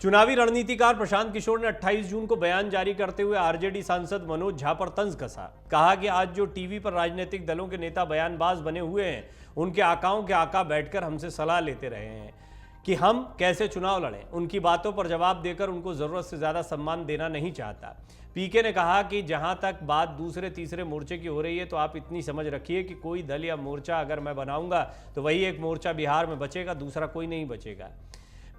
चुनावी रणनीतिकार प्रशांत किशोर ने 28 जून को बयान जारी करते हुए आरजेडी सांसद मनोज झा पर तंज कसा। कहा कि आज जो टीवी पर राजनीतिक दलों के नेता बयानबाज बने हुए हैं, उनके आकाओं के आका बैठकर हमसे सलाह लेते रहे हैं कि हम कैसे चुनाव लड़ें। उनकी बातों पर जवाब देकर उनको जरूरत से ज्यादा सम्मान देना नहीं चाहता। पीके ने कहा कि जहां तक बात दूसरे तीसरे मोर्चे की हो रही है, तो आप इतनी समझ रखिए कि कोई दल या मोर्चा अगर मैं बनाऊंगा तो वही एक मोर्चा बिहार में बचेगा, दूसरा कोई नहीं बचेगा।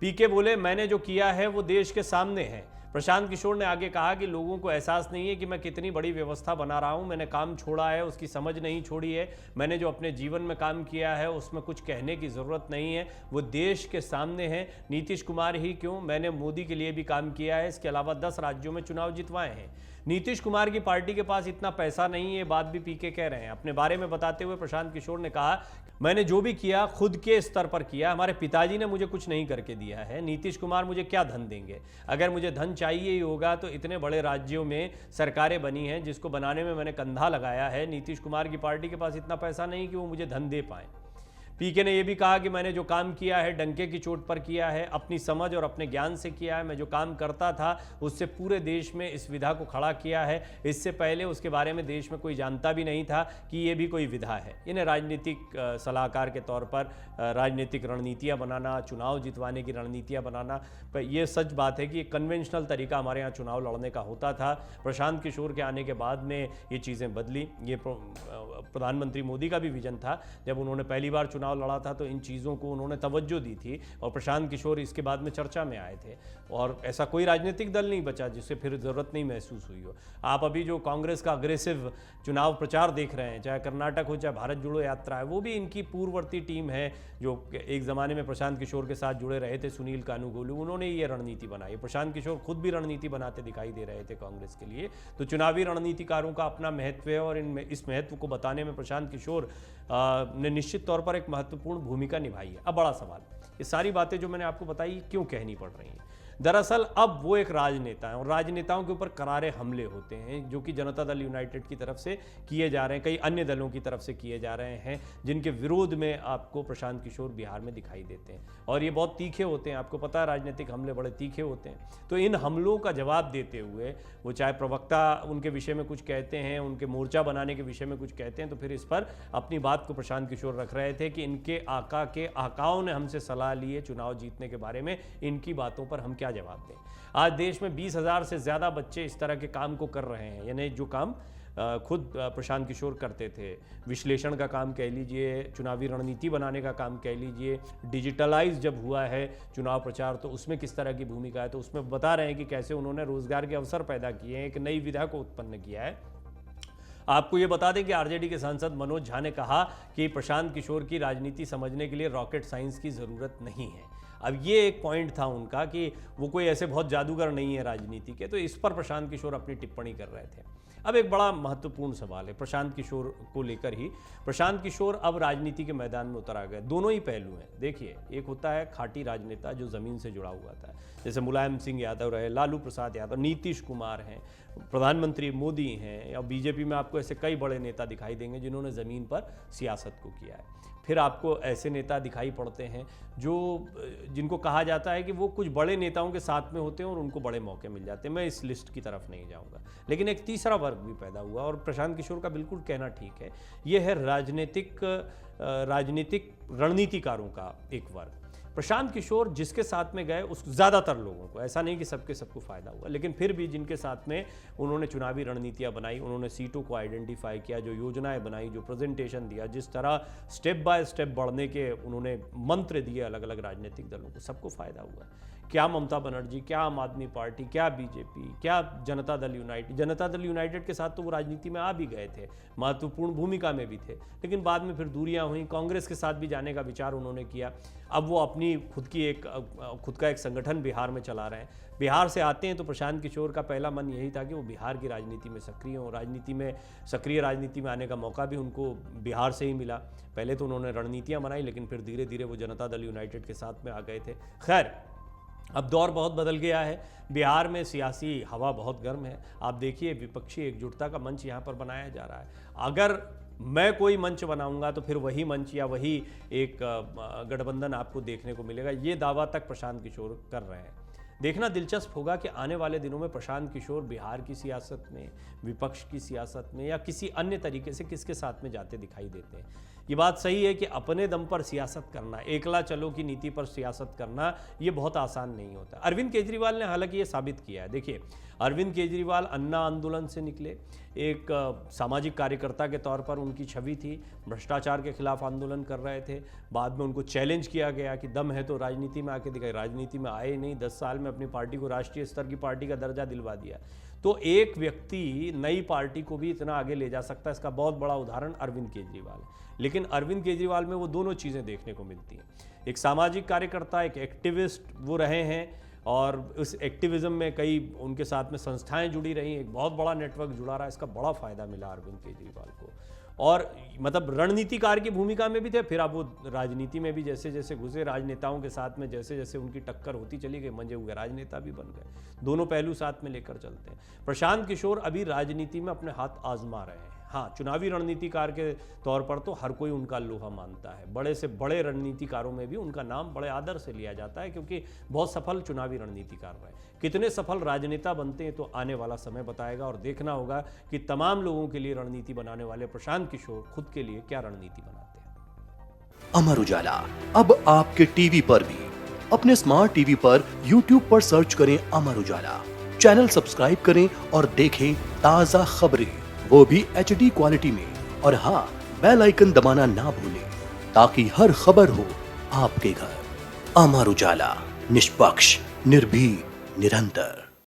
पीके बोले, मैंने जो किया है वो देश के सामने है। प्रशांत किशोर ने आगे कहा कि लोगों को एहसास नहीं है कि मैं कितनी बड़ी व्यवस्था बना रहा हूं। मैंने काम छोड़ा है, उसकी समझ नहीं छोड़ी है। मैंने जो अपने जीवन में काम किया है उसमें कुछ कहने की ज़रूरत नहीं है, वो देश के सामने है। नीतीश कुमार ही क्यों, मैंने मोदी के लिए भी काम किया है। इसके अलावा 10 राज्यों में चुनाव जितवाए हैं। नीतीश कुमार की पार्टी के पास इतना पैसा नहीं है, ये बात भी पीके कह रहे हैं। अपने बारे में बताते हुए प्रशांत किशोर ने कहा, मैंने जो भी किया खुद के स्तर पर किया। हमारे पिताजी ने मुझे कुछ नहीं करके दिया है। नीतीश कुमार मुझे क्या धन देंगे? अगर मुझे धन चाहिए ही होगा तो इतने बड़े राज्यों में सरकारें बनी हैं जिसको बनाने में मैंने कंधा लगाया है। नीतीश कुमार की पार्टी के पास इतना पैसा नहीं कि वो मुझे धन दे पाए। पीके ने यह भी कहा कि मैंने जो काम किया है डंके की चोट पर किया है, अपनी समझ और अपने ज्ञान से किया है। मैं जो काम करता था उससे पूरे देश में इस विधा को खड़ा किया है। इससे पहले उसके बारे में देश में कोई जानता भी नहीं था कि ये भी कोई विधा है। इन्हें राजनीतिक सलाहकार के तौर पर राजनीतिक रणनीतियाँ बनाना, चुनाव जितवाने की रणनीतियाँ बनाना, पर यह सच बात है कि एक कन्वेंशनल तरीका हमारे यहाँ चुनाव लड़ने का होता था। प्रशांत किशोर के आने के बाद में ये चीज़ें बदली। ये प्रधानमंत्री मोदी का भी विजन था। जब उन्होंने पहली बार चुनाव लड़ा था तो इन चीज़ों को उन्होंने तवज्जो दी थी और प्रशांत किशोर इसके बाद में चर्चा में आए थे। और ऐसा कोई राजनीतिक दल नहीं बचा जिससे फिर ज़रूरत नहीं महसूस हुई हो। आप अभी जो कांग्रेस का अग्रेसिव चुनाव प्रचार देख रहे हैं, चाहे कर्नाटक हो चाहे भारत जोड़ो यात्रा है, वो भी इनकी पूर्ववर्ती टीम है जो एक ज़माने में प्रशांत किशोर के साथ जुड़े रहे थे, सुनील कानूगोलू। उन्होंने ये रणनीति बनाई। प्रशांत किशोर खुद भी रणनीति बनाते दिखाई दे रहे थे कांग्रेस के लिए। तो चुनावी रणनीतिकारों का अपना महत्व है और इस महत्व को बताने में प्रशांत किशोर ने निश्चित तौर पर एक महत्वपूर्ण भूमिका निभाई है। अब बड़ा सवाल, ये सारी बातें जो मैंने आपको बताई क्यों कहनी पड़ रही हैं? दरअसल अब वो एक राजनेता है और राजनेताओं के ऊपर करारे हमले होते हैं जो कि जनता दल यूनाइटेड की तरफ से किए जा रहे हैं, कई अन्य दलों की तरफ से किए जा रहे हैं, जिनके विरोध में आपको प्रशांत किशोर बिहार में दिखाई देते हैं। और ये बहुत तीखे होते हैं, आपको पता है राजनीतिक हमले बड़े तीखे होते हैं। तो इन हमलों का जवाब देते हुए वो चाहे प्रवक्ता उनके विषय में कुछ कहते हैं, उनके मोर्चा बनाने के विषय में कुछ कहते हैं, तो फिर इस पर अपनी बात को प्रशांत किशोर रख रहे थे कि इनके आका के आकाओं ने हमसे सलाह ली है चुनाव जीतने के बारे में, इनकी बातों पर हम क्या जवाब दें। आज देश में 20,000 से ज़्यादा बच्चे इस तरह के काम को कर रहे हैं, यानी जो काम खुद प्रशांत किशोर करते थे। विश्लेषण का काम कह लीजिए, चुनावी रणनीति बनाने का काम कह लीजिए, डिजिटलाइज जब हुआ है चुनाव प्रचार तो उसमें किस तरह की भूमिका है, तो उसमें बता रहे हैं कि कैसे उन्होंने रोजगार के अवसर पैदा किए हैं, एक नई विधा को उत्पन्न किया है। आपको ये बता दें कि आरजेडी के सांसद मनोज झा ने कहा कि प्रशांत किशोर की राजनीति समझने के लिए रॉकेट साइंस की ज़रूरत नहीं है। अब ये एक पॉइंट था उनका कि वो कोई ऐसे बहुत जादूगर नहीं है राजनीति के, तो इस पर प्रशांत किशोर अपनी टिप्पणी कर रहे थे। अब एक बड़ा महत्वपूर्ण सवाल है प्रशांत किशोर को लेकर ही। प्रशांत किशोर अब राजनीति के मैदान में उतर आ गए। दोनों ही पहलू हैं। देखिए, एक होता है खाटी राजनेता जो ज़मीन से जुड़ा हुआ था, जैसे मुलायम सिंह यादव रहे, लालू प्रसाद यादव, नीतीश कुमार हैं, प्रधानमंत्री मोदी हैं, और बीजेपी में आपको ऐसे कई बड़े नेता दिखाई देंगे जिन्होंने ज़मीन पर सियासत को किया है। फिर आपको ऐसे नेता दिखाई पड़ते हैं जिनको कहा जाता है कि वो कुछ बड़े नेताओं के साथ में होते हैं और उनको बड़े मौके मिल जाते हैं। मैं इस लिस्ट की तरफ नहीं जाऊंगा, लेकिन एक तीसरा वर्ग भी पैदा हुआ और प्रशांत किशोर का बिल्कुल कहना ठीक है। ये है राजनीतिक रणनीतिकारों का एक वर्ग। प्रशांत किशोर जिसके साथ में गए उस ज़्यादातर लोगों को, ऐसा नहीं कि सबको फ़ायदा हुआ, लेकिन फिर भी जिनके साथ में उन्होंने चुनावी रणनीतियाँ बनाई, उन्होंने सीटों को आइडेंटिफाई किया, जो योजनाएं बनाई, जो प्रेजेंटेशन दिया, जिस तरह स्टेप बाय स्टेप बढ़ने के उन्होंने मंत्र दिए अलग अलग राजनीतिक दलों को, सबको फ़ायदा हुआ। क्या ममता बनर्जी, क्या आम आदमी पार्टी, क्या बीजेपी, क्या जनता दल यूनाइटेड के साथ तो वो राजनीति में आ भी गए थे, महत्वपूर्ण भूमिका में भी थे, लेकिन बाद में फिर दूरियां हुई। कांग्रेस के साथ भी जाने का विचार उन्होंने किया। अब वो अपनी खुद का एक संगठन बिहार में चला रहे हैं। बिहार से आते हैं तो प्रशांत किशोर का पहला मन यही था कि वो बिहार की राजनीति में सक्रिय हों। सक्रिय राजनीति में आने का मौका भी उनको बिहार से ही मिला। पहले तो उन्होंने रणनीतियाँ बनाई, लेकिन फिर धीरे धीरे वो जनता दल यूनाइटेड के साथ में आ गए थे। खैर, अब दौर बहुत बदल गया है। बिहार में सियासी हवा बहुत गर्म है। आप देखिए, विपक्षी एकजुटता का मंच यहाँ पर बनाया जा रहा है। अगर मैं कोई मंच बनाऊंगा तो फिर वही मंच या वही एक गठबंधन आपको देखने को मिलेगा, ये दावा तक प्रशांत किशोर कर रहे हैं। देखना दिलचस्प होगा कि आने वाले दिनों में प्रशांत किशोर बिहार की सियासत में, विपक्ष की सियासत में या किसी अन्य तरीके से किसके साथ में जाते दिखाई देते हैं। ये बात सही है कि अपने दम पर सियासत करना, एकला चलो की नीति पर सियासत करना, ये बहुत आसान नहीं होता। अरविंद केजरीवाल ने हालांकि ये साबित किया है। देखिए, अरविंद केजरीवाल अन्ना आंदोलन से निकले, एक सामाजिक कार्यकर्ता के तौर पर उनकी छवि थी, भ्रष्टाचार के खिलाफ आंदोलन कर रहे थे। बाद में उनको चैलेंज किया गया कि दम है तो राजनीति में आके दिखाए, राजनीति में आए नहीं, 10 साल में अपनी पार्टी को राष्ट्रीय स्तर की पार्टी का दर्जा दिलवा दिया। तो एक व्यक्ति नई पार्टी को भी इतना आगे ले जा सकता है, इसका बहुत बड़ा उदाहरण अरविंद केजरीवाल है। लेकिन अरविंद केजरीवाल में वो दोनों चीज़ें देखने को मिलती हैं, एक सामाजिक कार्यकर्ता, एक एक्टिविस्ट वो रहे हैं, और उस एक्टिविज्म में कई उनके साथ में संस्थाएं जुड़ी रही, एक बहुत बड़ा नेटवर्क जुड़ा रहा है, इसका बड़ा फायदा मिला अरविंद केजरीवाल को। और मतलब रणनीतिकार की भूमिका में भी थे, फिर अब वो राजनीति में भी जैसे जैसे घुसे, राजनेताओं के साथ में जैसे जैसे उनकी टक्कर होती चली गई, मंजे हुए राजनेता भी बन गए। दोनों पहलू साथ में लेकर चलते हैं। प्रशांत किशोर अभी राजनीति में अपने हाथ आजमा रहे हैं। हाँ, चुनावी रणनीतिकार के तौर पर तो हर कोई उनका लोहा मानता है, बड़े से बड़े रणनीतिकारों में भी उनका नाम बड़े आदर से लिया जाता है, क्योंकि बहुत सफल चुनावी रणनीतिकार रहे। कितने सफल राजनेता बनते हैं तो आने वाला समय बताएगा, और देखना होगा कि तमाम लोगों के लिए रणनीति बनाने वाले प्रशांत किशोर खुद के लिए क्या रणनीति बनाते हैं। अमर उजाला अब आपके टीवी पर भी। अपने स्मार्ट टीवी पर YouTube पर सर्च करें अमर उजाला, चैनल सब्सक्राइब करें और देखें ताजा खबरें, वो भी HD क्वालिटी में। और हाँ, बेल आइकन दबाना ना भूलें ताकि हर खबर हो आपके घर। अमर उजाला, निष्पक्ष, निर्भीक, निरंतर।